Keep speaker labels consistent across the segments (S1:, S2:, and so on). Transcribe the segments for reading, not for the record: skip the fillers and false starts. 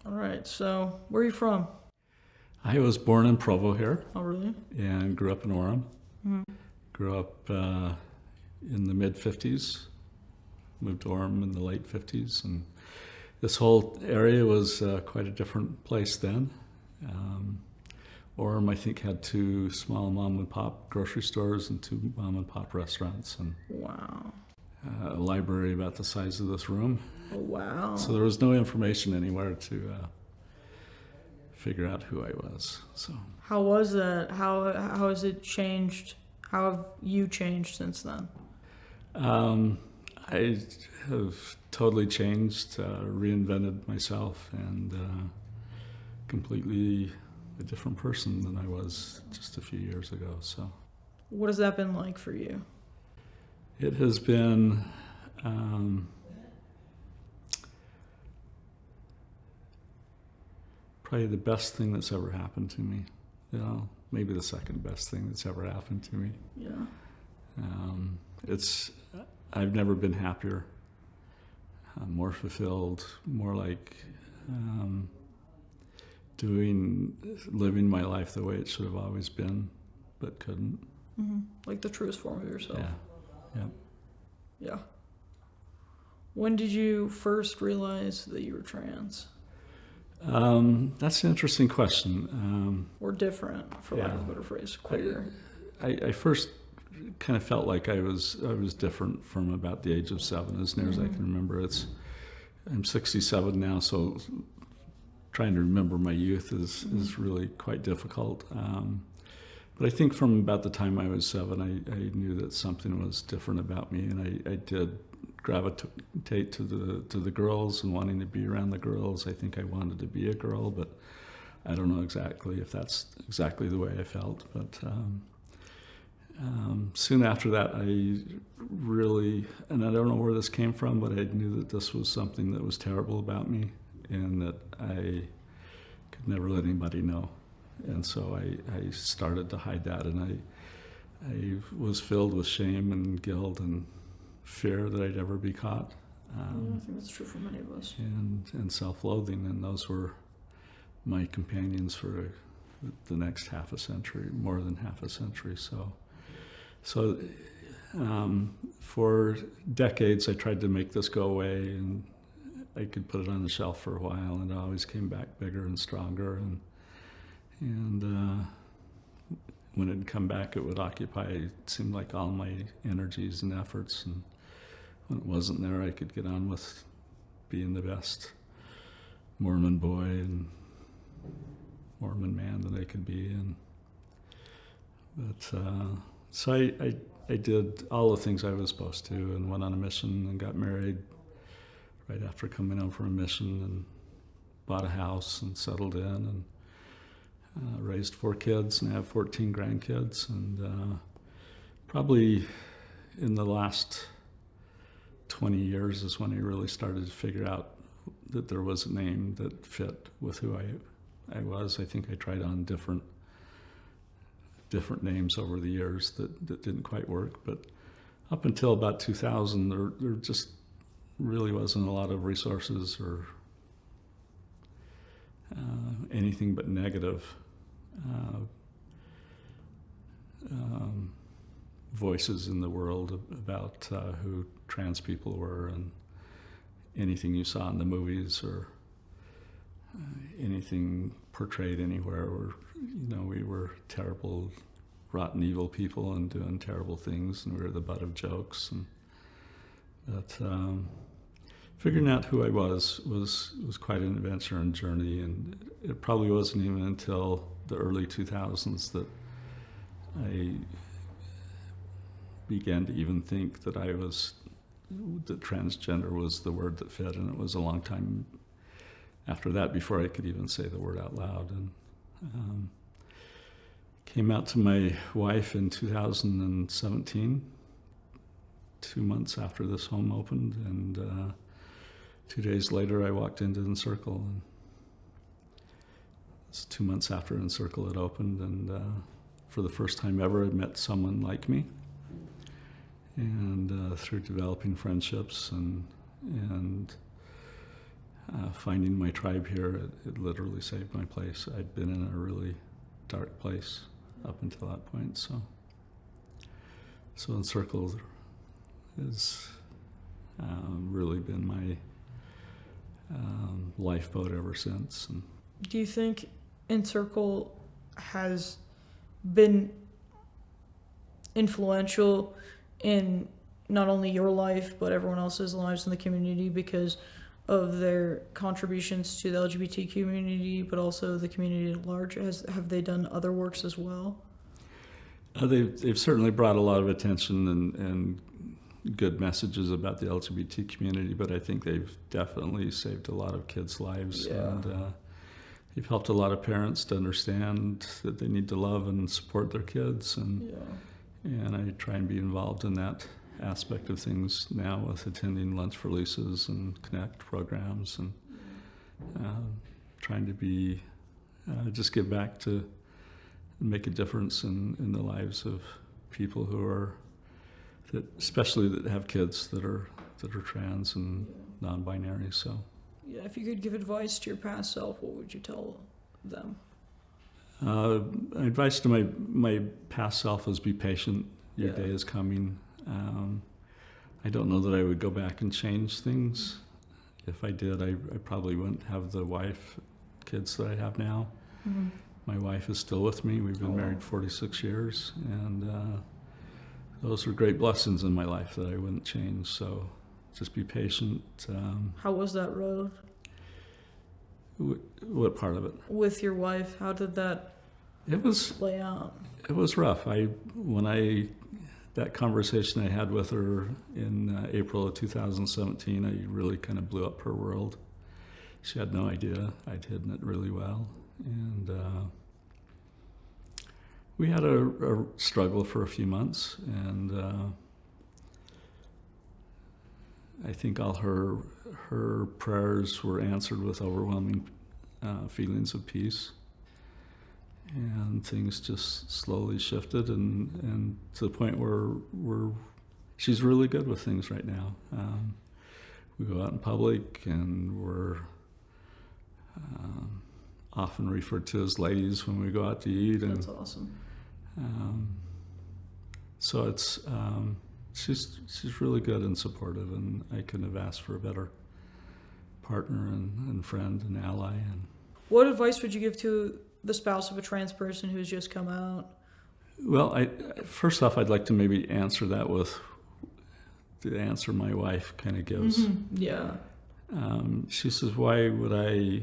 S1: All right, so where are you from?
S2: I was born in Provo here
S1: Oh, really?
S2: and grew up in Orem.
S1: Hmm.
S2: Grew up in the mid 50s, moved to Orem in the late 50s, and this whole area was quite a different place then. Um, Orem, I think, had two small mom and pop grocery stores and two mom and pop restaurants, and
S1: Wow.
S2: a library about the size of this room.
S1: Oh, wow.
S2: So there was no information anywhere to figure out who I was. So
S1: How was that? How has it changed? How have you changed since then?
S2: um, I have totally changed, reinvented myself, and completely a different person than I was just a few years ago. So
S1: What has that been like for you?
S2: it has been um, probably the best thing that's ever happened to me. You know, maybe the second best thing that's ever happened to me.
S1: Yeah.
S2: It's I've never been happier, more fulfilled, more like um, living my life the way it should have always been, but couldn't.
S1: Like the truest form of yourself.
S2: Yeah, yeah.
S1: Yeah. When did you first realize that you were trans?
S2: That's an interesting question.
S1: Or different, for lack of a better phrase, queer.
S2: I first kind of felt like I was different from about the age of 7, as near as I can remember. I'm 67 now, so trying to remember my youth is really quite difficult. But I think from about the time I was 7, I knew that something was different about me, and I did gravitate to the girls and wanting to be around the girls. I think I wanted to be a girl, but I don't know exactly if that's exactly the way I felt. But soon after that, I really, and I don't know where this came from, but I knew that this was something that was terrible about me, and that I could never let anybody know. And so I started to hide that, and I was filled with shame and guilt and fear that I'd ever be caught,
S1: I think that's true for many of us.
S2: and self-loathing, and those were my companions for the next half a century, more than half a century. So for decades, I tried to make this go away, and I could put it on the shelf for a while, and it always came back bigger and stronger, and when it'd come back, it would occupy, it seemed like, all my energies and efforts. And when it wasn't there, I could get on with being the best Mormon boy and Mormon man that I could be. So I did all the things I was supposed to, and went on a mission and got married right after coming home from a mission, and bought a house and settled in, and raised 4 kids, and have 14 grandkids. And probably in the last 20 years is when I really started to figure out that there was a name that fit with who I was. I think I tried on different names over the years that didn't quite work. But up until about 2000, there just really wasn't a lot of resources or anything but negative voices in the world about who trans people were, and anything you saw in the movies or anything portrayed anywhere were, we were terrible, rotten, evil people and doing terrible things, and we were the butt of jokes. But figuring out who I was quite an adventure and journey, and it probably wasn't even until the early 2000s that I began to even think that that transgender was the word that fit, and it was a long time after that before I could even say the word out loud. And came out to my wife in 2017, 2 months after this home opened, and 2 days later I walked into Encircle, and it's 2 months after Encircle had opened, and for the first time ever I met someone like me. And through developing friendships and finding my tribe here, it literally saved my place. I'd been in a really dark place up until that point. So Encircle has really been my lifeboat ever since. And
S1: Do you think Encircle has been influential in not only your life but everyone else's lives in the community because of their contributions to the LGBT community, but also the community at large? Have they done other works as well?
S2: They've certainly brought a lot of attention and good messages about the LGBT community, but I think they've definitely saved a lot of kids' lives.
S1: Yeah.
S2: And they've helped a lot of parents to understand that they need to love and support their kids. And I try and be involved in that aspect of things now with attending Lunch Releases and Connect programs and trying to be, just give back to make a difference in the lives of people who are, especially that have kids that are trans and non-binary. So
S1: Yeah, if you could give advice to your past self, what would you tell them?
S2: advice to my past self is be patient. Your
S1: Yeah.
S2: day is coming. I don't know that I would go back and change things. If I did, I probably wouldn't have the wife, kids that I have now.
S1: Mm-hmm.
S2: My wife is still with me. We've been
S1: Oh.
S2: married 46 years, and those are great blessings in my life that I wouldn't change. So just be patient.
S1: How was that road
S2: What part of it?
S1: with your wife? How did that
S2: It was
S1: play out?
S2: rough. That conversation I had with her in April of 2017, I really kind of blew up her world. She had no idea. I'd hidden it really well. And we had a struggle for a few months, and I think all her prayers were answered with overwhelming feelings of peace. And things just slowly shifted, and to the point where she's really good with things right now. We go out in public, and we're often referred to as ladies when we go out to eat. And
S1: That's awesome.
S2: so it's she's really good and supportive, and I couldn't have asked for a better partner and friend and ally. And
S1: What advice would you give to the spouse of a trans person who's just come out?
S2: well, first off, I'd like to maybe answer that with the answer my wife kind of gives.
S1: Mm-hmm. Yeah.
S2: She says, "Why would I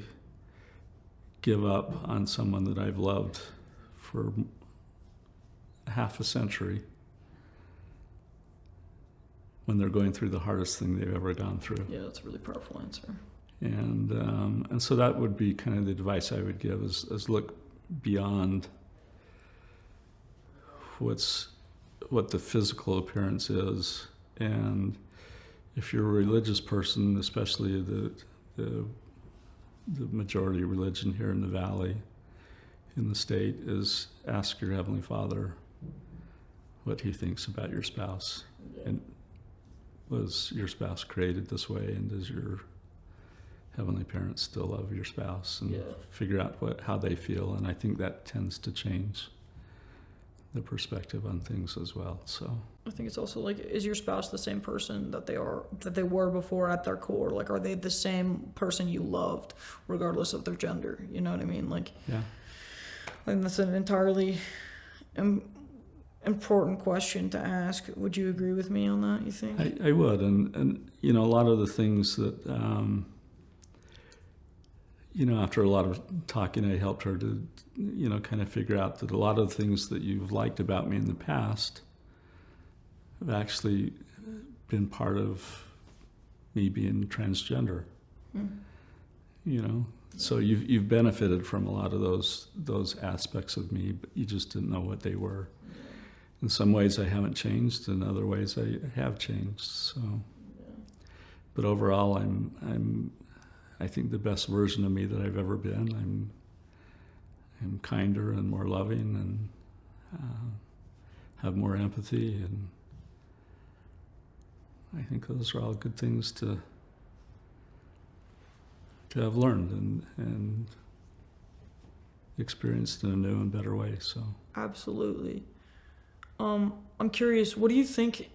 S2: give up on someone that I've loved for half a century when they're going through the hardest thing they've ever gone through?"
S1: Yeah, that's a really powerful answer.
S2: And so that would be kind of the advice I would give: is look beyond what the physical appearance is. And if you're a religious person, especially the majority religion here in the Valley, in the state, is ask your Heavenly Father what He thinks about your spouse. And was your spouse created this way, and does your heavenly parents still love your spouse? And figure out how they feel. And I think that tends to change the perspective on things as well. So
S1: I think it's also like, is your spouse the same person that they were before at their core? Like, are they the same person you loved regardless of their gender? You know what I mean? Like,
S2: yeah.
S1: I think that's an entirely important question to ask. Would you agree with me on that, you think?
S2: I would. And a lot of the things that after a lot of talking, I helped her to kind of figure out that a lot of the things that you've liked about me in the past have actually been part of me being transgender. So you've benefited from a lot of those aspects of me, but you just didn't know what they were. In some ways I haven't changed, in other ways I have changed. So but overall I think the best version of me that I've ever been. I'm kinder and more loving, and have more empathy, and I think those are all good things to have learned and experienced in a new and better way. So
S1: Absolutely. I'm curious, what do you think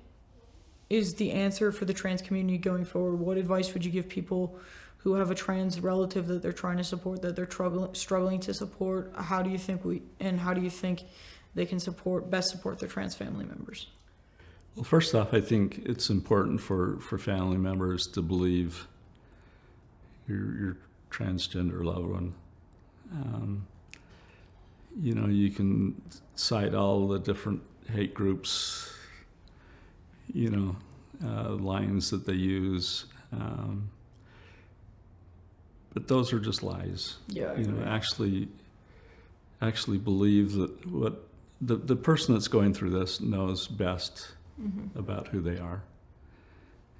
S1: is the answer for the trans community going forward? What advice would you give people who have a trans relative that they're trying to support, that they're struggling to support? How do you think they can best support their trans family members?
S2: well, first off, I think it's important for family members to believe your transgender loved one. You can cite all the different hate groups, lines that they use, but those are just lies.
S1: Yeah.
S2: Actually believe that what the person that's going through this knows best about who they are,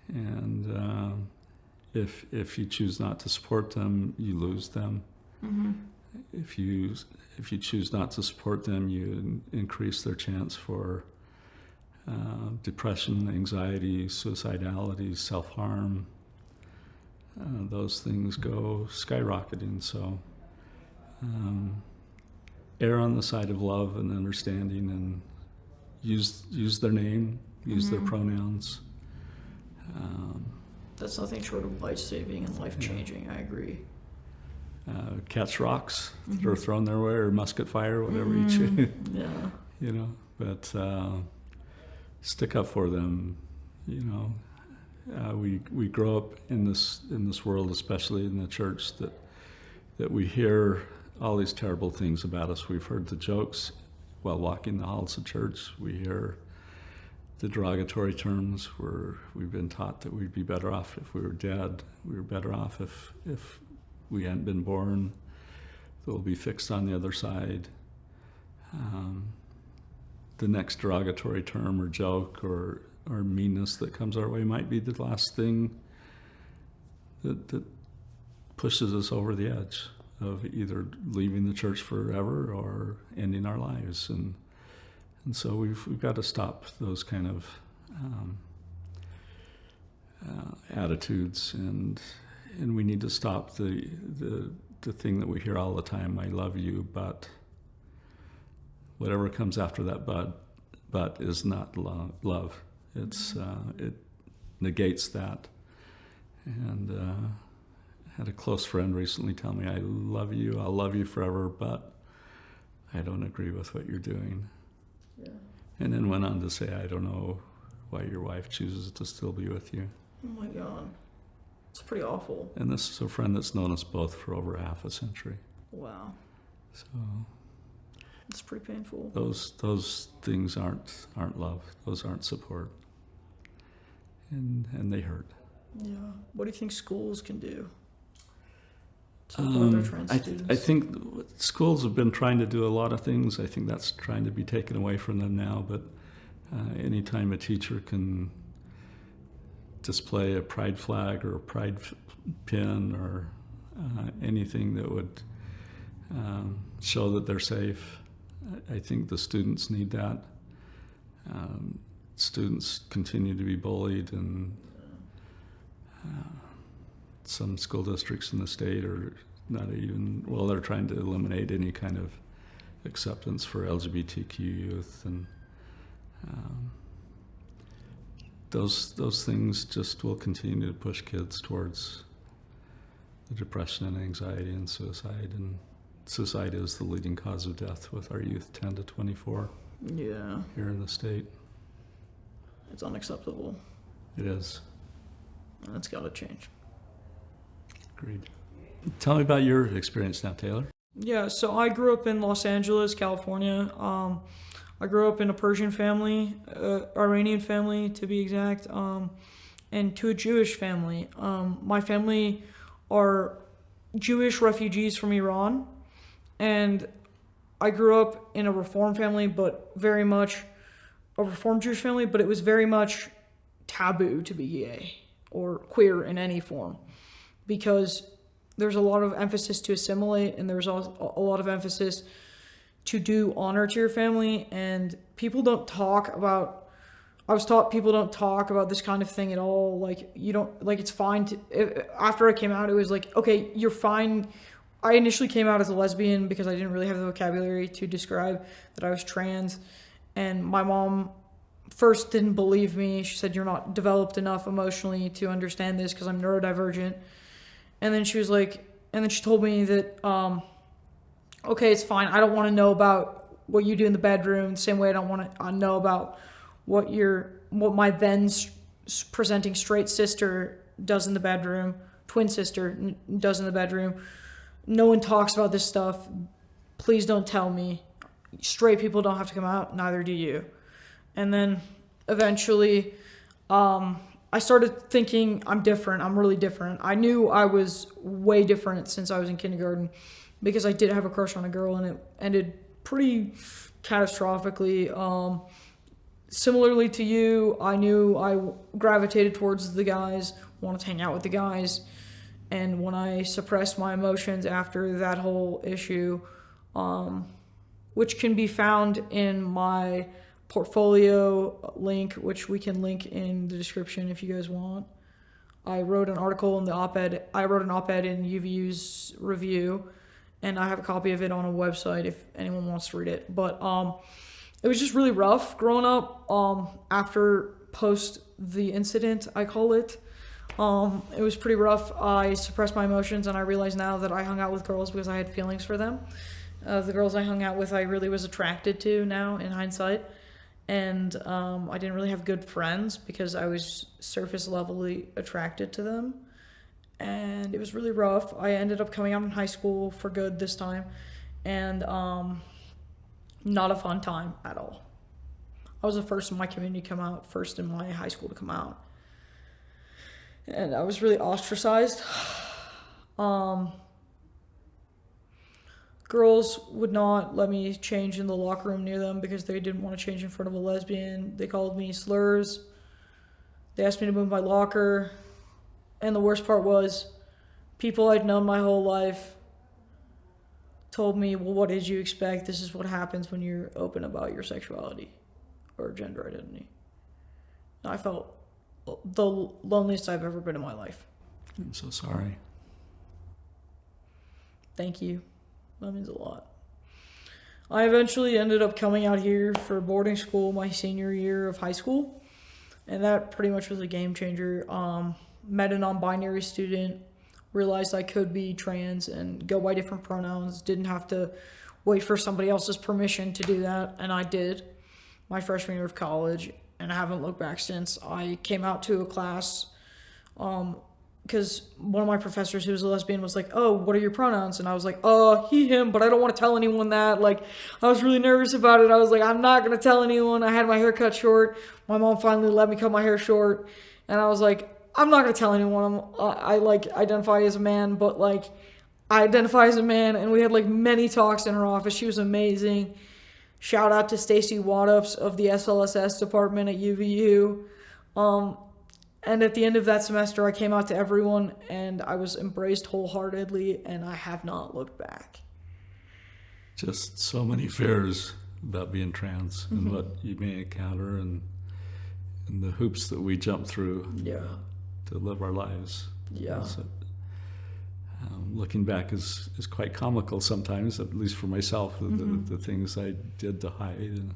S2: and if you choose not to support them, you lose them. If you choose not to support them, you increase their chance for depression, anxiety, suicidality, self-harm. Those things go skyrocketing. So err on the side of love and understanding, and use their name, use their pronouns.
S1: That's nothing short of life-saving and life-changing. I agree.
S2: Catch rocks that are thrown their way, or musket fire, whatever you choose.
S1: Yeah.
S2: But stick up for them. We grow up in this world, especially in the church, that we hear all these terrible things about us. We've heard the jokes while walking the halls of church. We hear the derogatory terms. We've been taught that we'd be better off if we were dead. We were better off if we hadn't been born. That we'll be fixed on the other side. The next derogatory term or joke or meanness that comes our way might be the last thing that pushes us over the edge of either leaving the church forever or ending our lives. And so we've got to stop those kind of attitudes, and we need to stop the thing that we hear all the time: I love you, but whatever comes after that but is not love. It negates that. And had a close friend recently tell me, I love you, I'll love you forever, but I don't agree with what you're doing.
S1: Yeah.
S2: And then went on to say, I don't know why your wife chooses to still be with you.
S1: Oh my God. It's pretty awful.
S2: And this is a friend that's known us both for over half a century.
S1: Wow.
S2: So
S1: It's pretty painful.
S2: those things aren't love. Those aren't support. And they hurt.
S1: Yeah. What do you think schools can do to support their trans students?
S2: I think schools have been trying to do a lot of things. I think that's trying to be taken away from them now. But anytime a teacher can display a pride flag or a pride pin or anything that would show that they're safe, I think the students need that. Students continue to be bullied, and some school districts in the state are not even, well, they're trying to eliminate any kind of acceptance for LGBTQ youth, and those things just will continue to push kids towards the depression and anxiety and suicide. And suicide is the leading cause of death with our youth 10 to 24
S1: Yeah.
S2: here in the state.
S1: It's unacceptable.
S2: It is.
S1: That's got to change.
S2: Agreed. Tell me about your experience now, Taylor.
S1: Yeah, so I grew up in Los Angeles, California. I grew up in a Persian family, Iranian family to be exact, and to a Jewish family. My family are Jewish refugees from Iran, and I grew up in a Reform family, but very much a Reformed Jewish family, but it was very much taboo to be gay or queer in any form, because there's a lot of emphasis to assimilate, and there's also a lot of emphasis to do honor to your family, and people don't talk about I was taught people don't talk about this kind of thing at all. Like, you don't, like, it's fine after I came out, it was like, okay, you're fine. I initially came out as a lesbian because I didn't really have the vocabulary to describe that I was trans. And my mom first didn't believe me. She said, you're not developed enough emotionally to understand this because I'm neurodivergent. And then she was like, and then she told me that, okay, it's fine. I don't want to know about what you do in the bedroom the same way I don't want to know about what my then presenting straight sister does in the bedroom, twin sister does in the bedroom. No one talks about this stuff. Please don't tell me. Straight people don't have to come out, neither do you. And then eventually, I started thinking I'm different. I'm really different. I knew I was way different since I was in kindergarten because I did have a crush on a girl and it ended pretty catastrophically. Similarly to you, I knew I gravitated towards the guys, wanted to hang out with the guys. And when I suppressed my emotions after that whole issue, which can be found in my portfolio link, which we can link in the description if you guys want. I wrote an article in the op-ed. I wrote an op-ed in UVU's review, and I have a copy of it on a website if anyone wants to read it. But it was just really rough growing up. After post the incident, I call it. It was pretty rough. I suppressed my emotions, and I realize now that I hung out with girls because I had feelings for them. The girls I hung out with, I really was attracted to now in hindsight. And I didn't really have good friends because I was surface levelly attracted to them. And it was really rough. I ended up coming out in high school for good this time. And not a fun time at all. I was the first in my community to come out, first in my high school to come out. And I was really ostracized. Girls would not let me change in the locker room near them because they didn't want to change in front of a lesbian. They called me slurs. They asked me to move my locker. And the worst part was, people I'd known my whole life told me, well, what did you expect? This is what happens when you're open about your sexuality or gender identity. And I felt the loneliest I've ever been in my life.
S2: I'm so sorry.
S1: Thank you. That means a lot. I eventually ended up coming out here for boarding school my senior year of high school. And that pretty much was a game changer. Met a non-binary student, realized I could be trans and go by different pronouns. Didn't have to wait for somebody else's permission to do that. And I did my freshman year of college. And I haven't looked back since. I came out to a class because one of my professors who was a lesbian was like, oh, what are your pronouns? And I was like, he, him, but I don't want to tell anyone that. Like, I was really nervous about it. I was like, I'm not going to tell anyone. I had my hair cut short. My mom finally let me cut my hair short. And I was like, I'm not going to tell anyone. I identify as a man, but like, I identify as a man. And we had like many talks in her office. She was amazing. Shout out to Stacy Waddups of the SLSS department at UVU. And at the end of that semester, I came out to everyone, and I was embraced wholeheartedly, and I have not looked back.
S2: Just so many fears about being trans and what you may encounter and the hoops that we jump through to live our lives.
S1: Yeah.
S2: So, looking back is quite comical sometimes, at least for myself, the things I did to hide. And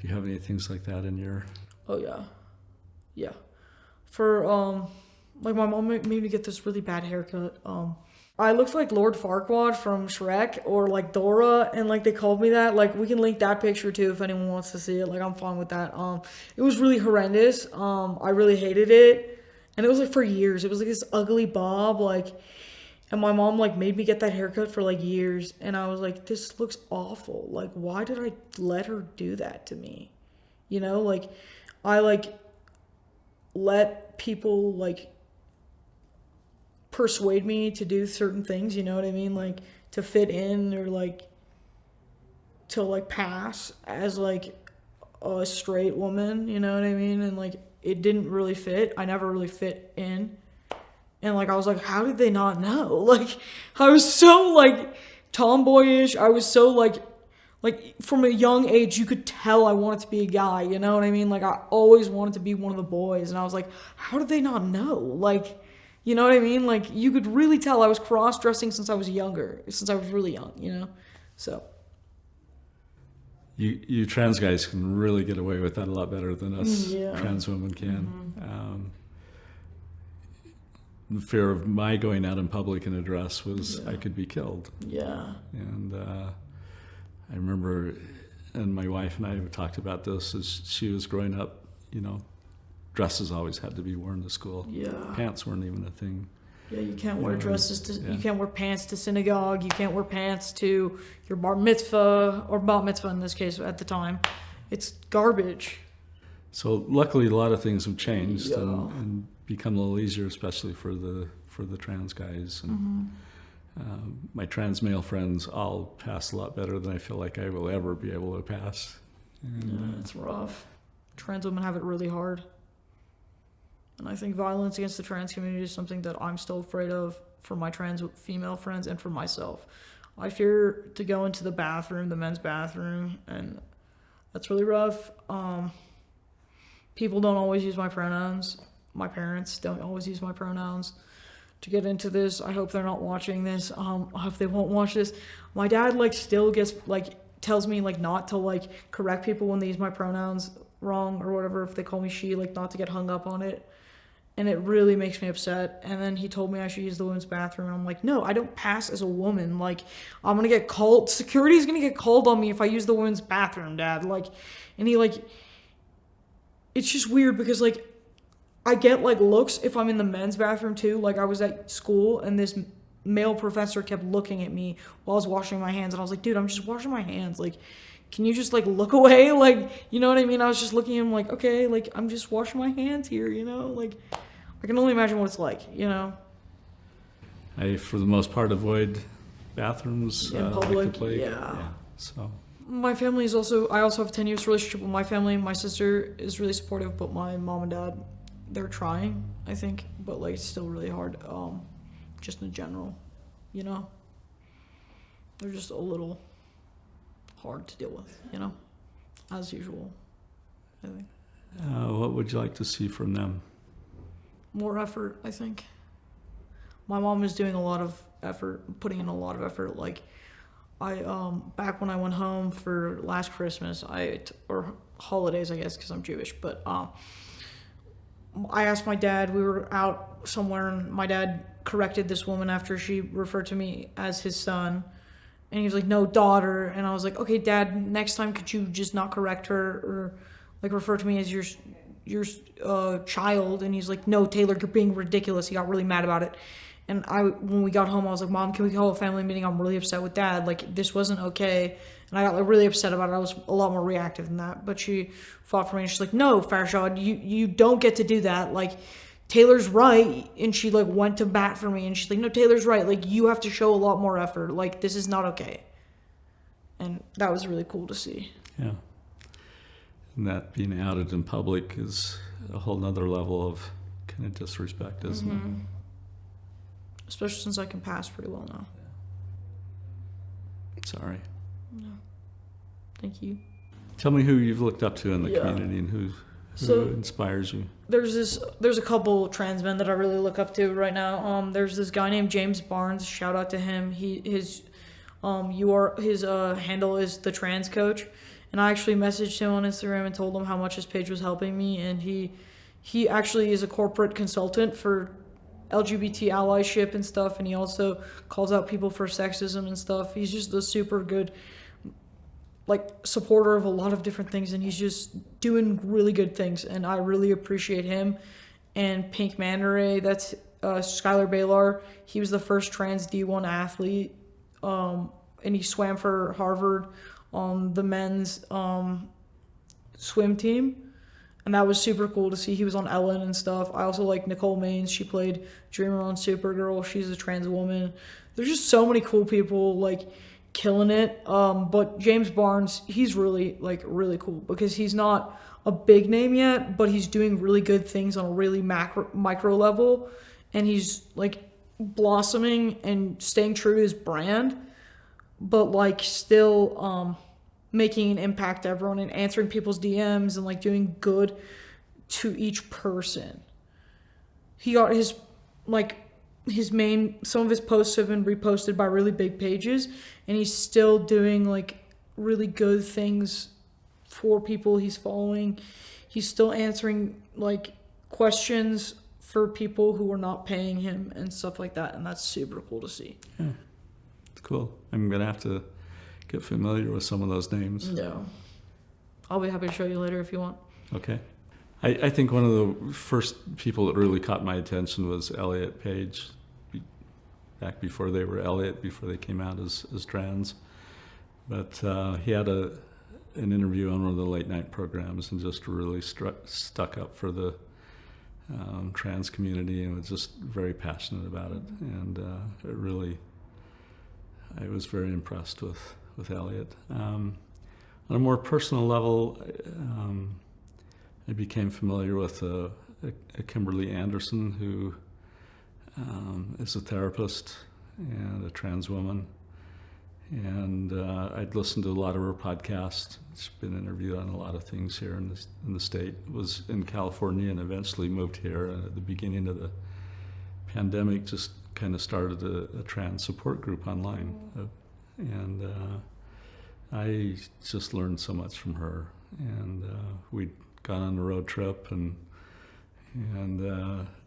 S2: do you have any things like that in your...
S1: Oh, yeah. Yeah. For, like, my mom made me get this really bad haircut. I looked like Lord Farquaad from Shrek or, like, Dora, and, like, they called me that. Like, we can link that picture, too, if anyone wants to see it. Like, I'm fine with that. It was really horrendous. I really hated it. And it was, like, for years. It was, like, this ugly bob, like... And my mom, like, made me get that haircut for, like, years. And I was like, this looks awful. Like, why did I let her do that to me? You know, like, I, like... let people like persuade me to do certain things, you know what I mean? Like to fit in or like to like pass as like a straight woman, you know what I mean? And like it didn't really fit. I never really fit in. And like I was like, how did they not know? Like I was so like tomboyish. I was so like like from a young age, you could tell I wanted to be a guy, you know what I mean? Like I always wanted to be one of the boys, and I was like, how did they not know? Like, you know what I mean? Like you could really tell I was cross-dressing since I was really young, you know? So.
S2: You trans guys can really get away with that a lot better than us trans women can. The fear of my going out in public in a dress was I could be killed.
S1: Yeah.
S2: And I remember, and my wife and I talked about this as she was growing up, you know, dresses always had to be worn to school.
S1: Yeah.
S2: Pants weren't even a thing.
S1: Yeah, you can't wear dresses you can't wear pants to synagogue, you can't wear pants to your bar mitzvah, or bat mitzvah in this case at the time. It's garbage.
S2: So luckily a lot of things have changed and become a little easier, especially for the trans guys. And my trans male friends all pass a lot better than I feel like I will ever be able to pass. And,
S1: it's rough. Trans women have it really hard. And I think violence against the trans community is something that I'm still afraid of for my trans female friends and for myself. I fear to go into the bathroom, the men's bathroom, and that's really rough. People don't always use my pronouns. My parents don't always use my pronouns. To get into this, I hope they're not watching this. I hope they won't watch this. My dad still gets tells me not to correct people when they use my pronouns wrong or whatever. If they call me she, not to get hung up on it. And it really makes me upset. And then he told me I should use the women's bathroom. And I'm like, no, I don't pass as a woman. I'm going to get called. Security's going to get called on me if I use the women's bathroom, Dad. And he it's just weird because I get looks if I'm in the men's bathroom too. I was at school and this male professor kept looking at me while I was washing my hands. And I was like, dude, I'm just washing my hands. Can you just look away? You know what I mean? I was just looking at him okay, I'm just washing my hands here, you know? I can only imagine what it's like, you know?
S2: I, for the most part, avoid bathrooms
S1: in public.
S2: So
S1: my family is I also have a 10 years relationship with my family. My sister is really supportive, but my mom and dad, they're trying, I think, but it's still really hard. Just in general, you know? They're just a little hard to deal with, you know, as usual, I think.
S2: What would you like to see from them?
S1: More effort, I think. My mom is doing a lot of effort, putting in a lot of effort. Back when I went home for last Christmas, or holidays, I guess, because I'm Jewish, but I asked my dad, we were out somewhere, and my dad corrected this woman after she referred to me as his son. And he was like, no, daughter. And I was like, okay, Dad, next time could you just not correct her or refer to me as your child? And he's like, no, Taylor, you're being ridiculous. He got really mad about it. And when we got home, I was like, Mom, can we call a family meeting? I'm really upset with Dad. This wasn't okay. And I got really upset about it. I was a lot more reactive than that. But she fought for me. And she's like, no, Farshad, you don't get to do that. Taylor's right, and she went to bat for me, and she's like, no, Taylor's right, you have to show a lot more effort, this is not okay. And that was really cool to see.
S2: Yeah. And that being outed in public is a whole nother level of kind of disrespect, isn't it?
S1: Especially since I can pass pretty well now.
S2: Sorry.
S1: No. Thank you.
S2: Tell me who you've looked up to in the community and who inspires you.
S1: There's a couple trans men that I really look up to right now. There's this guy named James Barnes. Shout out to him. His handle is the Trans Coach, and I actually messaged him on Instagram and told him how much his page was helping me. And he actually is a corporate consultant for LGBT allyship and stuff, and he also calls out people for sexism and stuff. He's just a super good supporter of a lot of different things, and he's just doing really good things, and I really appreciate him. And Pink Mandaray, that's Skylar Baylor. He was the first trans D1 athlete, and he swam for Harvard on the men's swim team, and that was super cool to see. He was on Ellen and stuff. I also like Nicole Maines. She played Dreamer on Supergirl. She's a trans woman. There's just so many cool people killing it. But James Barnes, he's really really cool because he's not a big name yet, but he's doing really good things on a really micro level, and he's blossoming and staying true to his brand, but still making an impact to everyone and answering people's DMs and like doing good to each person. He got his some of his posts have been reposted by really big pages, and he's still doing like really good things for people he's following. He's still answering like questions for people who are not paying him and stuff like that, and that's super cool to see.
S2: Yeah, it's cool. I'm gonna have to get familiar with some of those names.
S1: Yeah, I'll be happy to show you later if you want.
S2: Okay. I think one of the first people that really caught my attention was Elliot Page, back before they were Elliot, before they came out as trans. But he had an interview on one of the late night programs and just really stuck up for the trans community and was just very passionate about it. And I was very impressed with Elliot. On a more personal level, I became familiar with a Kimberly Anderson, who is a therapist and a trans woman. And I'd listened to a lot of her podcasts. She's been interviewed on a lot of things here in the state. Was in California and eventually moved here. And at the beginning of the pandemic, just kind of started a trans support group online. And I just learned so much from her. And we'd gone on a road trip and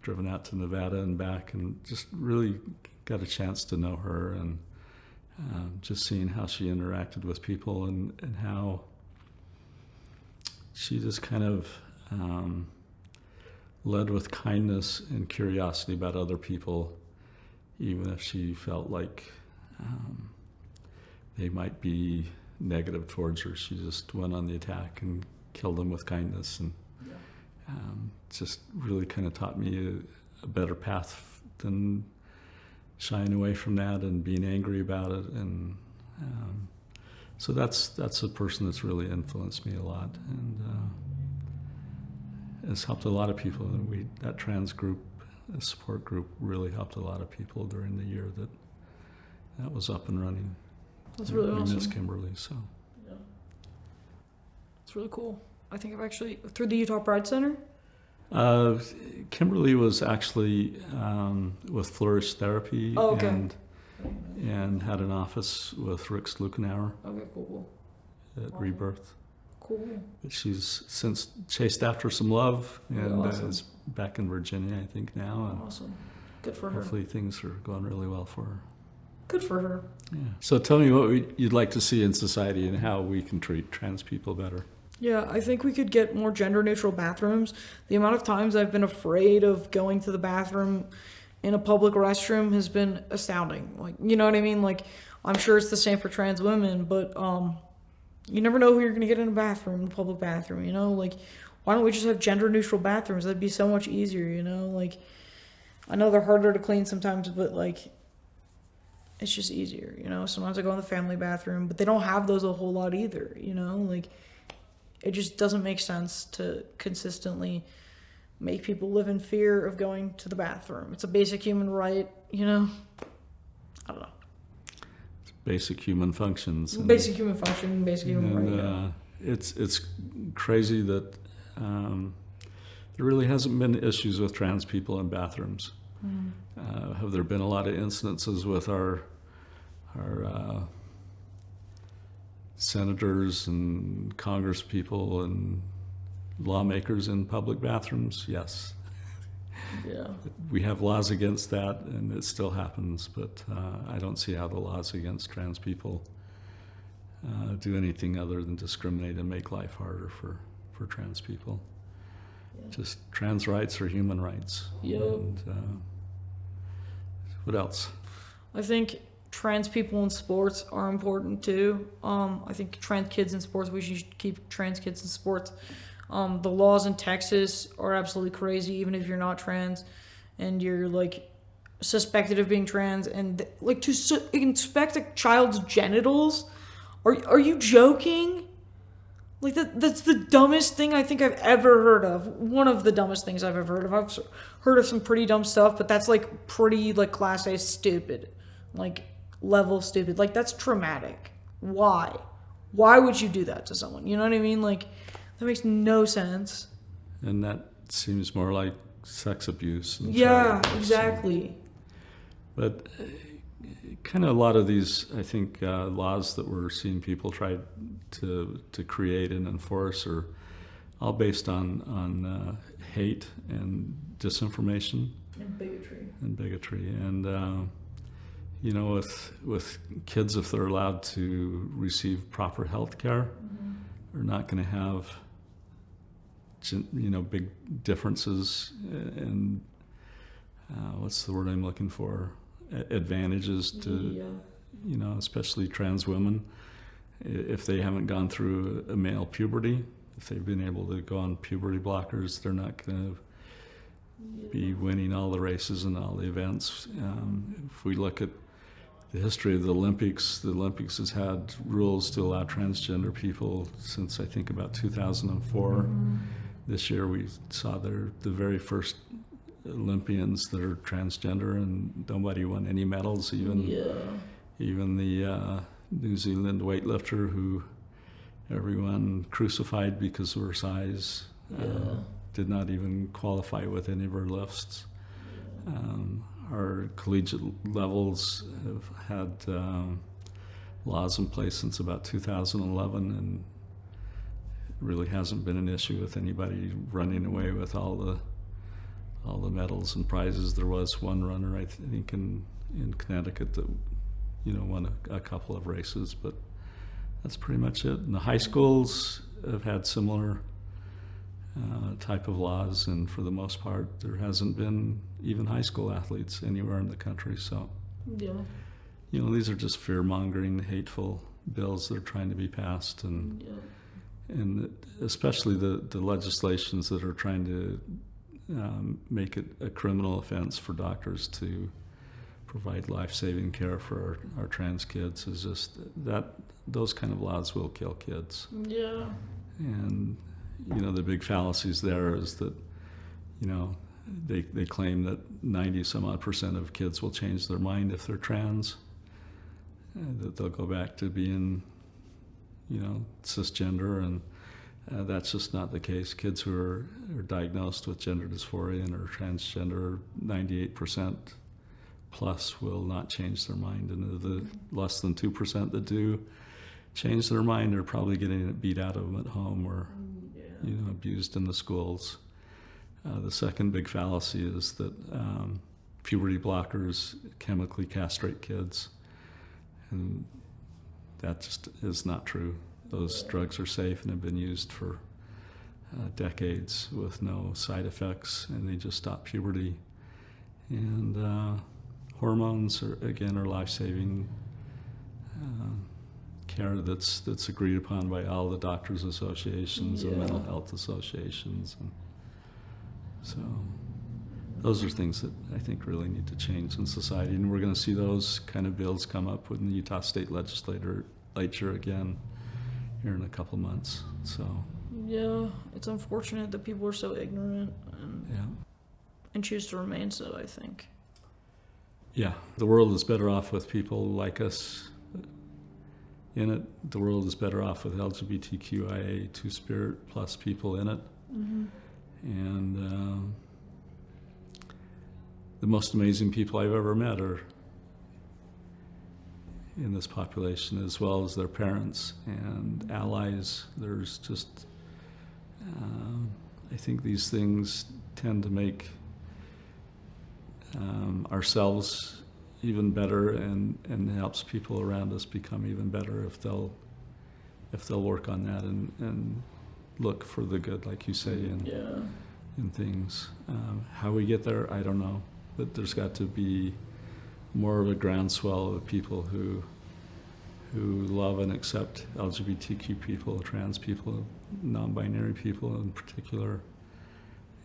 S2: driven out to Nevada and back, and just really got a chance to know her, and just seeing how she interacted with people and how she just kind of led with kindness and curiosity about other people, even if she felt like they might be negative towards her. She just went on the attack and killed them with kindness, and just really kind of taught me a better path than shying away from that and being angry about it. And so that's a person that's really influenced me a lot, and has helped a lot of people. And that trans group, support group, really helped a lot of people during the year that was up and running.
S1: That's really awesome.
S2: We miss Kimberly, so.
S1: Yeah. It's really cool. I think I've actually, through the Utah Pride Center?
S2: Kimberly was actually with Flourish Therapy.
S1: Oh, okay.
S2: And had an office with Rick Slukenauer
S1: Okay, cool.
S2: at Rebirth.
S1: Cool.
S2: But she's since chased after some love and
S1: awesome.
S2: is back in Virginia, I think, now. And
S1: Awesome. Good for her.
S2: hopefully things are going really well for her.
S1: Good for her.
S2: Yeah. So tell me what you'd like to see in society and how we can treat trans people better.
S1: Yeah, I think we could get more gender-neutral bathrooms. The amount of times I've been afraid of going to the bathroom in a public restroom has been astounding. Like, you know what I mean? Like, I'm sure it's the same for trans women, but you never know who you're going to get in a bathroom, a public bathroom, you know? Like, why don't we just have gender-neutral bathrooms? That'd be so much easier, you know? Like, I know they're harder to clean sometimes, but, like, it's just easier, you know? Sometimes I go in the family bathroom, but they don't have those a whole lot either, you know? Like, it just doesn't make sense to consistently make people live in fear of going to the bathroom. It's a basic human right, you know? I don't know.
S2: It's basic human functions.
S1: Basic human function, basic human right, yeah.
S2: It's crazy that there really hasn't been issues with trans people in bathrooms. Have there been a lot of incidences with our senators and congress people and lawmakers in public bathrooms? Yes.
S1: Yeah.
S2: We have laws against that, and it still happens, but I don't see how the laws against trans people do anything other than discriminate and make life harder for trans people.
S1: Yeah.
S2: Just trans rights are human rights.
S1: Yep.
S2: And what else?
S1: I think trans people in sports are important too. I think trans kids in sports, we should keep trans kids in sports. The laws in Texas are absolutely crazy, even if you're not trans and you're like suspected of being trans, and like to inspect a child's genitals. Are you joking? Like that's the dumbest thing I think I've ever heard of. One of the dumbest things I've ever heard of. I've heard of some pretty dumb stuff, but that's like pretty like class A stupid, like level stupid. Like that's traumatic. Why? Why would you do that to someone? You know what I mean? Like, that makes no sense.
S2: And that seems more like sex abuse. And
S1: Yeah,
S2: child abuse.
S1: exactly.
S2: But kind of a lot of these, I think, laws that we're seeing people try to create and enforce are all based on hate and disinformation
S1: And bigotry.
S2: And you know, with kids, if they're allowed to receive proper health care, they're not going to have, you know, big differences in what's the word I'm looking for? Advantages to, you know, especially trans women. If they haven't gone through a male puberty, if they've been able to go on puberty blockers, they're not going to be winning all the races and all the events. If we look at the history of the Olympics has had rules to allow transgender people since I think about 2004. This year we saw the very first Olympians that are transgender, and nobody won any medals. Even the New Zealand weightlifter who everyone crucified because of her size did not even qualify with any of her lifts. Our collegiate levels have had laws in place since about 2011, and it really hasn't been an issue with anybody running away with all the medals and prizes. There was one runner, I think, in Connecticut that, you know, won a couple of races, but that's pretty much it. And the high schools have had similar type of laws, and for the most part, there hasn't been even high school athletes anywhere in the country. So, you know, these are just fear-mongering, hateful bills that are trying to be passed, and especially the legislations that are trying to make it a criminal offense for doctors to provide life-saving care for our trans kids is just that those kind of laws will kill kids. Yeah. And, you know, the big fallacies there is that, you know, they claim that 90-some-odd% of kids will change their mind if they're trans, that they'll go back to being, you know, cisgender, and that's just not the case. Kids who are diagnosed with gender dysphoria and are transgender, 98% plus will not change their mind, and the less than 2% that do change their mind are probably getting it beat out of them at home or you know, abused in the schools. The second big fallacy is that puberty blockers chemically castrate kids, and that just is not true. Those drugs are safe and have been used for decades with no side effects, and they just stop puberty. And hormones are life-saving care that's agreed upon by all the doctors' associations and mental health associations. And so those are things that I think really need to change in society, and we're going to see those kind of bills come up with the Utah State Legislature again here in a couple months. So
S1: yeah, it's unfortunate that people are so ignorant and choose to remain so, I think.
S2: Yeah, the world is better off with people like us in it. The world is better off with LGBTQIA Two-Spirit plus people in it. And the most amazing people I've ever met are in this population, as well as their parents and allies. There's just, I think these things tend to make ourselves even better, and helps people around us become even better if they'll work on that and look for the good, like you say, in things. How we get there, I don't know, but there's got to be more of a groundswell of people who love and accept LGBTQ people, trans people, non-binary people in particular,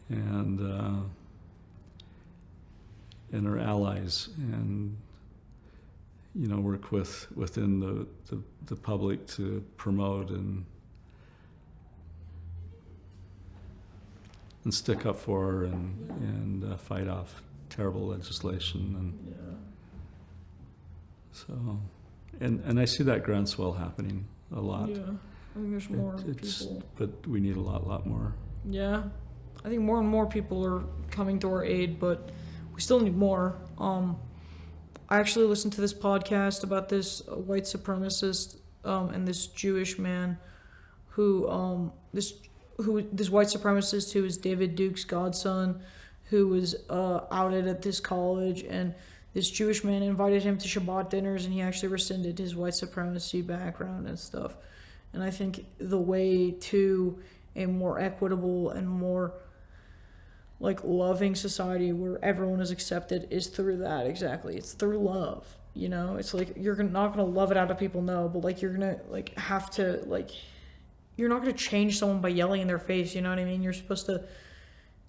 S2: and are allies, and you know, work within the public to promote and stick up for and fight off terrible legislation. And so, and I see that groundswell happening. a lot.
S1: Yeah, I think there's more
S2: It's,
S1: people.
S2: but we need a lot more.
S1: Yeah, I think more and more people are coming to our aid, but we still need more. I actually listened to this podcast about this white supremacist and this Jewish man who this white supremacist who is David Duke's godson, who was outed at this college, and this Jewish man invited him to Shabbat dinners, and he actually rescinded his white supremacy background and stuff. And I think the way to a more equitable and more like loving society where everyone is accepted is through that. Exactly, it's through love. You know, it's like you're not gonna love it out of people, no, but like you're gonna like have to like you're not gonna change someone by yelling in their face. You know what I mean? You're supposed to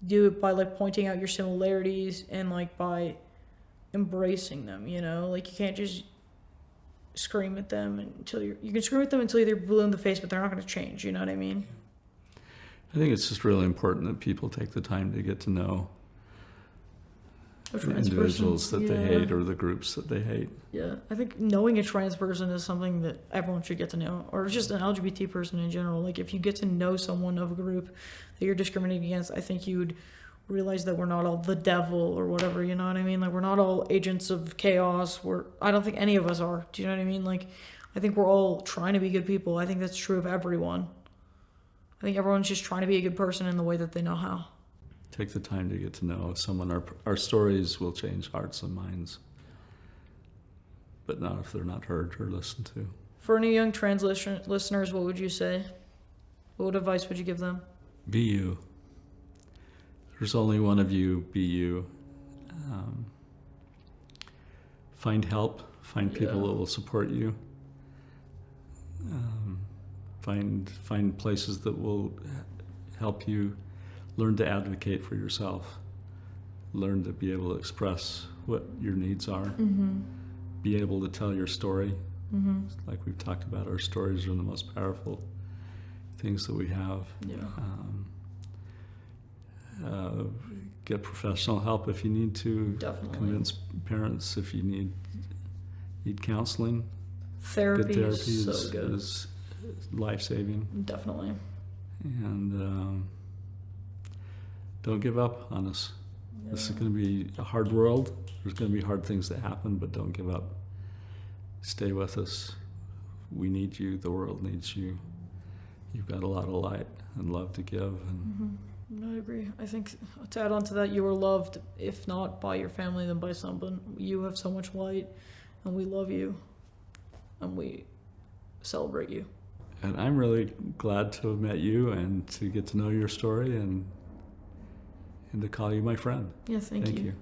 S1: do it by like pointing out your similarities and like by embracing them. You know, like you can't just scream at them until you can scream at them until they're blue in the face, but they're not gonna change. You know what I mean?
S2: I think it's just really important that people take the time to get to know
S1: A
S2: the
S1: trans
S2: individuals
S1: person,
S2: that they
S1: yeah.
S2: hate or the groups that they hate.
S1: Yeah, I think knowing a trans person is something that everyone should get to know, or just an LGBT person in general. Like, if you get to know someone of a group that you're discriminating against, I think you'd realize that we're not all the devil or whatever, you know what I mean? Like, we're not all agents of chaos. I don't think any of us are. Do you know what I mean? Like, I think we're all trying to be good people. I think that's true of everyone. I think everyone's just trying to be a good person in the way that they know how.
S2: Take the time to get to know someone. Our stories will change hearts and minds, but not if they're not heard or listened to.
S1: For any young trans listeners, what would you say? What advice would you give them?
S2: Be you. There's only one of you. Be you. Find help. Find people that will support you. Find places that will help you learn to advocate for yourself. Learn to be able to express what your needs are.
S1: Mm-hmm.
S2: Be able to tell your story.
S1: Mm-hmm.
S2: Like we've talked about, our stories are the most powerful things that we have.
S1: Yeah.
S2: Get professional help if you need to.
S1: Definitely.
S2: Convince parents if you need counseling.
S1: Therapy,
S2: Good therapy
S1: is so good.
S2: is life-saving.
S1: Definitely.
S2: And don't give up on us.
S1: Yeah.
S2: This is going to be a hard world. There's going to be hard things that happen, but don't give up. Stay with us. We need you. The world needs you. You've got a lot of light and love to give. And
S1: I agree. I think to add on to that, you are loved, if not by your family, then by someone. You have so much light, and we love you, and we celebrate you.
S2: And I'm really glad to have met you and to get to know your story and to call you my friend.
S1: Yeah, thank you.
S2: You.